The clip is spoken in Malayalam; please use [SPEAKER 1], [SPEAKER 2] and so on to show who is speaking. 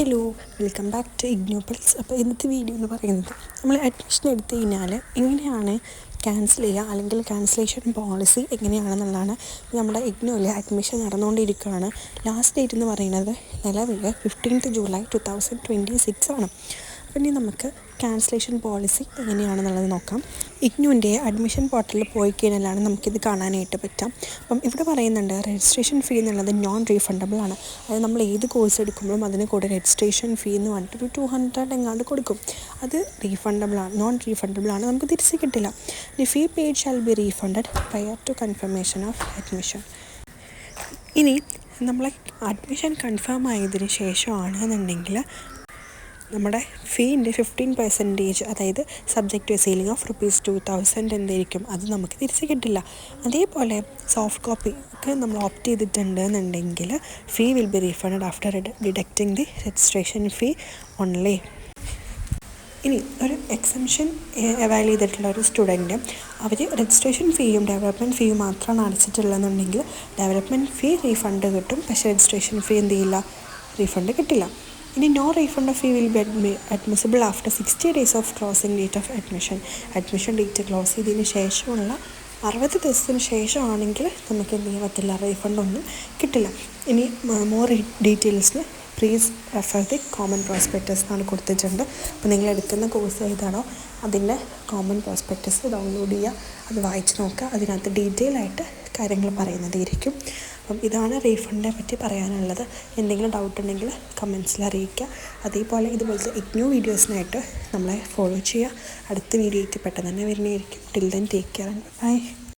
[SPEAKER 1] Hello, welcome back to IGNOU Pulse. അപ്പോൾ ഇന്നത്തെ വീഡിയോ എന്ന് പറയുന്നത് നമ്മൾ അഡ്മിഷൻ എടുത്തു കഴിഞ്ഞാൽ എങ്ങനെയാണ് ക്യാൻസൽ ചെയ്യുക, അല്ലെങ്കിൽ ക്യാൻസലേഷൻ പോളിസി എങ്ങനെയാണെന്നുള്ളതാണ്. നമ്മുടെ IGNOUവിൽ അഡ്മിഷൻ നടന്നുകൊണ്ടിരിക്കുകയാണ്. ലാസ്റ്റ് ഡേറ്റ് എന്ന് പറയുന്നത് നിലവിൽ 15th July 2026 ആണ്. അപ്പം ഇനി നമുക്ക് ക്യാൻസലേഷൻ പോളിസി എങ്ങനെയാണെന്നുള്ളത് നോക്കാം. IGNOUവിൻ്റെ അഡ്മിഷൻ പോർട്ടലിൽ പോയി കഴിഞ്ഞാലാണ് നമുക്കിത് കാണാനായിട്ട് പറ്റാം. അപ്പം ഇവിടെ പറയുന്നുണ്ട് രജിസ്ട്രേഷൻ ഫീ എന്നുള്ളത് നോൺ റീഫണ്ടബിൾ ആണ്. അതായത് നമ്മൾ ഏത് കോഴ്സ് എടുക്കുമ്പോഴും അതിന് കൂടെ രജിസ്ട്രേഷൻ ഫീ എന്ന് പറഞ്ഞിട്ട് 200 എങ്ങാണ്ട് കൊടുക്കും. അത് നോൺ റീഫണ്ടബിൾ ആണ്, നമുക്ക് തിരിച്ച് കിട്ടില്ല. The fee paid shall be refunded prior to confirmation of admission. ഇനി നമ്മളെ അഡ്മിഷൻ കൺഫേം ആയതിനു ശേഷമാണെന്നുണ്ടെങ്കിൽ നമ്മുടെ ഫീൻ്റെ 15%, അതായത് സബ്ജക്റ്റ് ടു സീലിംഗ് ഓഫ് ₹2000 എന്തായിരിക്കും, അത് നമുക്ക് തിരിച്ച് കിട്ടില്ല. അതേപോലെ സോഫ്റ്റ് കോപ്പിക്ക് നമ്മൾ ഓപ്റ്റ് ചെയ്തിട്ടുണ്ട് എന്നുണ്ടെങ്കിൽ fee will be refunded after deducting the registration fee only. ഇനി ഒരു എക്സംഷൻ അവൈൽ ചെയ്തിട്ടുള്ള ഒരു സ്റ്റുഡൻറ്റ് അവർ രജിസ്ട്രേഷൻ ഫീയും ഡെവലപ്മെൻറ്റ് ഫീയും മാത്രമാണ് അടച്ചിട്ടുള്ളതെന്നുണ്ടെങ്കിൽ ഡെവലപ്മെൻറ്റ് ഫീ റീഫണ്ട് കിട്ടും, പക്ഷേ രജിസ്ട്രേഷൻ ഫീ എന്ത് ചെയ്യില്ല, റീഫണ്ട് കിട്ടില്ല. ഇനി no refund fee will be admissible after 60 days of closing date of admission. Admission date close ചെയ്തതിന് ശേഷമുള്ള 60 ദിവസത്തിന് ശേഷമാണെങ്കിൽ നമുക്ക് എന്ത് ചെയ്യാൻ പറ്റില്ല, റീഫണ്ട് ഒന്നും കിട്ടില്ല. ഇനി മോർ ഡീറ്റെയിൽസിന് please refer the common prospectus എന്നാണ് കൊടുത്തിട്ടുണ്ട്. അപ്പോൾ നിങ്ങൾ എടുക്കുന്ന കോഴ്സ് ഏതാണോ അതിൻ്റെ കോമൺ പ്രോസ്പെക്ടസ് ഡൗൺലോഡ് ചെയ്യുക, അത് വായിച്ച് നോക്കുക. അതിനകത്ത് ഡീറ്റെയിൽ ആയിട്ട് കാര്യങ്ങൾ പറയുന്നതായിരിക്കും. അപ്പം ഇതാണ് റീഫണ്ടിനെ പറ്റി പറയാനുള്ളത്. എന്തെങ്കിലും ഡൗട്ട് ഉണ്ടെങ്കിൽ കമൻസിൽ അറിയിക്കുക. അതേപോലെ ഇതുപോലത്തെ IGNOU വീഡിയോസിനായിട്ട് നമ്മളെ ഫോളോ ചെയ്യുക. അടുത്ത വീഡിയോ ആയിട്ട് പെട്ടെന്ന് തന്നെ വരുന്നതായിരിക്കും. Till then take care and by.